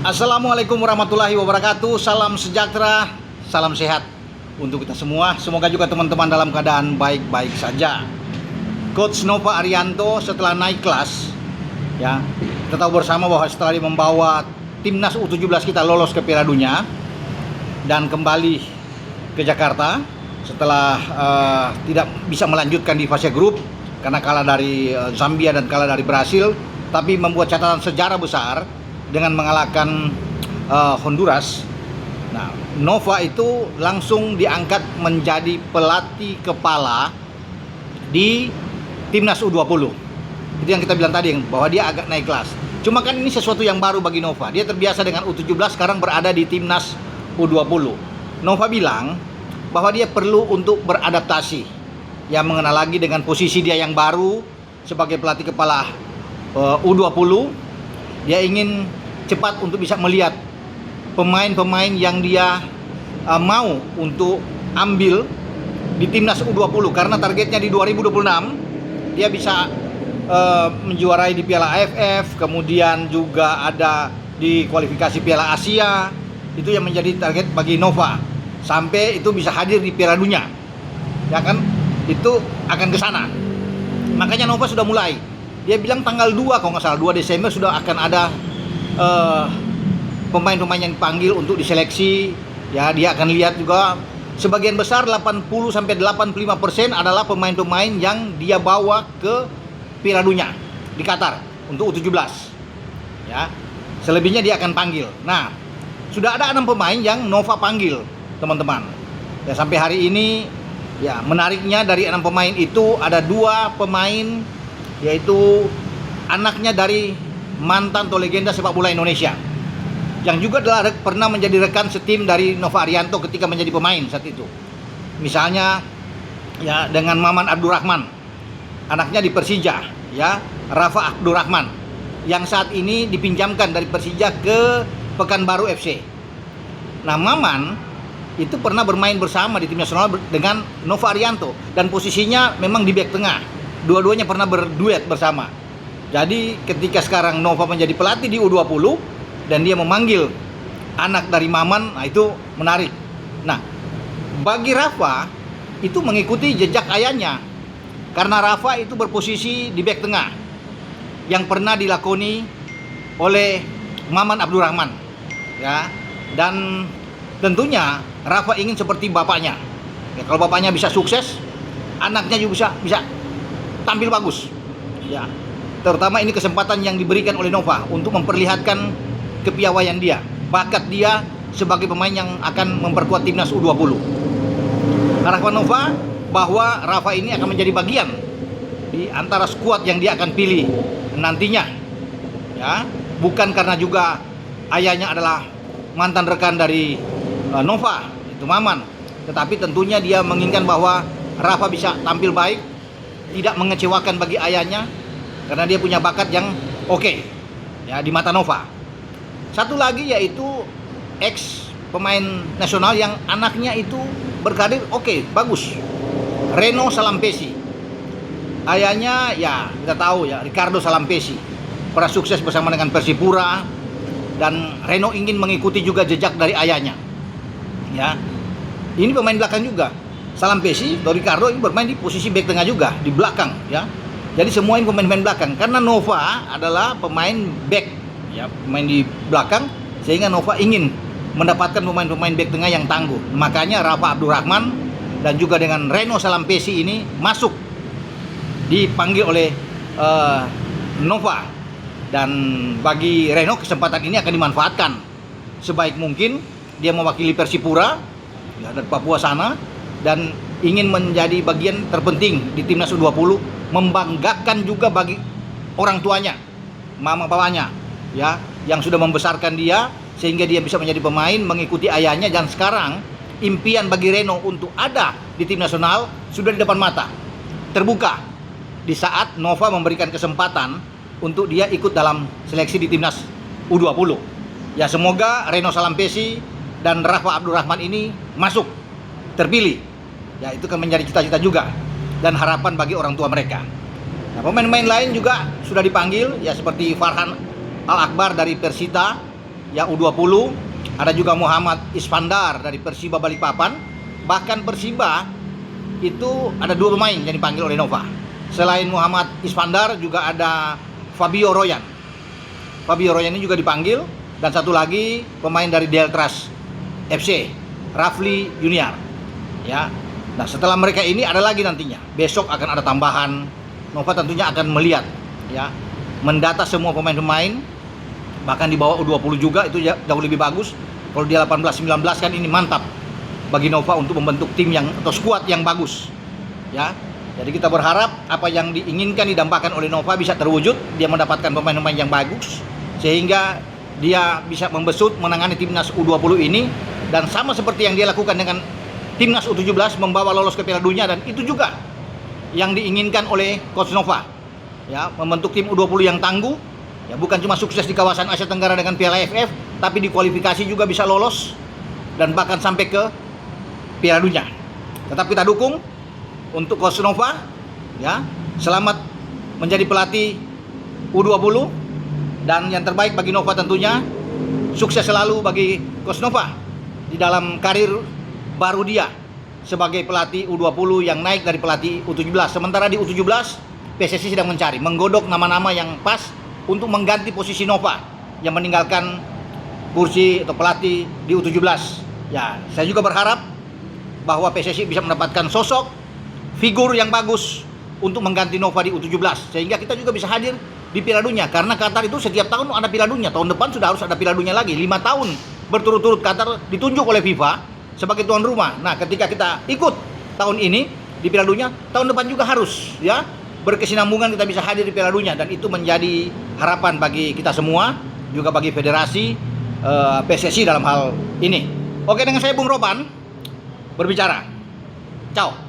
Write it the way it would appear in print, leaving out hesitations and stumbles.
Assalamualaikum warahmatullahi wabarakatuh. Salam sejahtera, salam sehat untuk kita semua. Semoga juga teman-teman dalam keadaan baik-baik saja. Coach Nova Arianto setelah naik kelas, ya, kita tahu bersama bahwa setelah dia membawa timnas U17 kita lolos ke Piala Dunia dan kembali ke Jakarta setelah tidak bisa melanjutkan di fase grup karena kalah dari Zambia dan kalah dari Brasil, tapi membuat catatan sejarah besar dengan mengalahkan Honduras. Nah, Nova itu langsung diangkat menjadi pelatih kepala di timnas U20. Itu yang kita bilang tadi, bahwa dia agak naik kelas. Cuma kan ini sesuatu yang baru bagi Nova. Dia terbiasa dengan U17, sekarang berada di timnas U20. Nova bilang bahwa dia perlu untuk beradaptasi, ya, mengenal lagi dengan posisi dia yang baru sebagai pelatih kepala U20. Dia ingin cepat untuk bisa melihat pemain-pemain yang dia mau untuk ambil di timnas U20, karena targetnya di 2026 dia bisa menjuarai di Piala AFF, kemudian juga ada di kualifikasi Piala Asia. Itu yang menjadi target bagi Nova, sampai itu bisa hadir di Piala Dunia, ya kan, itu akan ke sana. Makanya Nova sudah mulai. Dia bilang tanggal 2 kalau nggak salah, 2 Desember sudah akan ada pemain-pemain yang dipanggil untuk diseleksi. Ya, dia akan lihat juga sebagian besar 80-85% adalah pemain-pemain yang dia bawa ke Piala Dunia di Qatar untuk U17. Ya, selebihnya dia akan panggil. Nah, sudah ada 6 pemain yang Nova panggil, teman-teman. Ya, sampai hari ini, ya, menariknya dari 6 pemain itu ada 2 pemain, yaitu anaknya dari mantan atau legenda sepak bola Indonesia, yang juga adalah pernah menjadi rekan setim dari Nova Arianto ketika menjadi pemain saat itu. Misalnya, ya, dengan Maman Abdurrahman, anaknya di Persija, ya, Rafa Abdurrahman, yang saat ini dipinjamkan dari Persija ke Pekanbaru FC. Nah, Maman itu pernah bermain bersama di tim nasional dengan Nova Arianto, dan posisinya memang di bek tengah. Dua-duanya pernah berduet bersama. Jadi ketika sekarang Nova menjadi pelatih di U20 dan dia memanggil anak dari Maman, nah itu menarik. Nah, bagi Rafa itu mengikuti jejak ayahnya, karena Rafa itu berposisi di bek tengah yang pernah dilakoni oleh Maman Abdurrahman, ya. Dan tentunya Rafa ingin seperti bapaknya. Ya, kalau bapaknya bisa sukses, anaknya juga bisa tampil bagus. Ya, terutama ini kesempatan yang diberikan oleh Nova untuk memperlihatkan kepiawaian dia, bakat dia sebagai pemain yang akan memperkuat timnas U20. Harapan Nova bahwa Rafa ini akan menjadi bagian di antara skuad yang dia akan pilih nantinya. Ya, bukan karena juga ayahnya adalah mantan rekan dari Nova, itu Maman, tetapi tentunya dia menginginkan bahwa Rafa bisa tampil baik, tidak mengecewakan bagi ayahnya, karena dia punya bakat yang oke, ya, di mata Nova. Satu lagi yaitu ex pemain nasional yang anaknya itu berkarir oke, bagus, Reno Salampesi. Ayahnya, ya, kita tahu, ya, Ricardo Salampesi, pernah sukses bersama dengan Persipura, dan Reno ingin mengikuti juga jejak dari ayahnya. Ya, ini pemain belakang juga. Salampesi atau Ricardo ini bermain di posisi bek tengah juga, di belakang, ya. Jadi semua ini pemain-pemain belakang, karena Nova adalah pemain bek, ya, pemain di belakang, sehingga Nova ingin mendapatkan pemain-pemain bek tengah yang tangguh. Makanya Rafa Abdurrahman dan juga dengan Reno Salampesi ini masuk, dipanggil oleh Nova. Dan bagi Reno kesempatan ini akan dimanfaatkan sebaik mungkin. Dia mewakili Persipura, ya, dari Papua sana, dan ingin menjadi bagian terpenting di timnas U20, membanggakan juga bagi orang tuanya, mama papanya, ya, yang sudah membesarkan dia sehingga dia bisa menjadi pemain mengikuti ayahnya. Dan sekarang impian bagi Reno untuk ada di tim nasional sudah di depan mata, terbuka di saat Nova memberikan kesempatan untuk dia ikut dalam seleksi di timnas U20. Ya, semoga Reno Salampesi dan Rafa Abdurrahman ini masuk, terpilih. Ya, itu kan menjadi cita-cita juga dan harapan bagi orang tua mereka. Nah, pemain-pemain lain juga sudah dipanggil, ya, seperti Farhan Al-Akbar dari Persita, ya U20, ada juga Muhammad Iskandar dari Persiba Balikpapan. Bahkan Persiba itu ada 2 pemain yang dipanggil oleh Nova. Selain Muhammad Iskandar juga ada Fabio Royan. Fabio Royan ini juga dipanggil, dan satu lagi pemain dari Deltras FC, Rafli Junior. Ya. Nah, setelah mereka ini ada lagi nantinya. Besok akan ada tambahan. Nova tentunya akan melihat, ya, mendata semua pemain-pemain, bahkan di bawah U20 juga, itu jauh lebih bagus. Kalau dia 18-19 kan ini mantap bagi Nova untuk membentuk tim yang atau skuad yang bagus, ya. Jadi kita berharap apa yang diinginkan didambakan oleh Nova bisa terwujud, dia mendapatkan pemain-pemain yang bagus sehingga dia bisa membesut menangani timnas U20 ini, dan sama seperti yang dia lakukan dengan timnas U17 membawa lolos ke Piala Dunia, dan itu juga yang diinginkan oleh Coach Nova, ya, membentuk tim U20 yang tangguh, ya, bukan cuma sukses di kawasan Asia Tenggara dengan Piala AFF, tapi di kualifikasi juga bisa lolos dan bahkan sampai ke Piala Dunia. Tetap kita dukung untuk Coach Nova, ya. Selamat menjadi pelatih U20, dan yang terbaik bagi Nova tentunya. Sukses selalu bagi Coach Nova di dalam karir baru dia sebagai pelatih U20 yang naik dari pelatih U17. Sementara di U17 PSSI sedang mencari, menggodok nama-nama yang pas untuk mengganti posisi Nova yang meninggalkan kursi atau pelatih di U17. Ya, saya juga berharap bahwa PSSI bisa mendapatkan sosok figur yang bagus untuk mengganti Nova di U17, sehingga kita juga bisa hadir di Piala Dunia, karena Qatar itu setiap tahun ada Piala Dunia. Tahun depan sudah harus ada Piala Dunia lagi. 5 tahun berturut-turut Qatar ditunjuk oleh FIFA sebagai tuan rumah. Nah, ketika kita ikut tahun ini di Piala Dunia, tahun depan juga harus, ya, berkesinambungan kita bisa hadir di Piala Dunia, dan itu menjadi harapan bagi kita semua, juga bagi federasi, PSSI dalam hal ini. Oke, dengan saya Bung Roban berbicara. Ciao.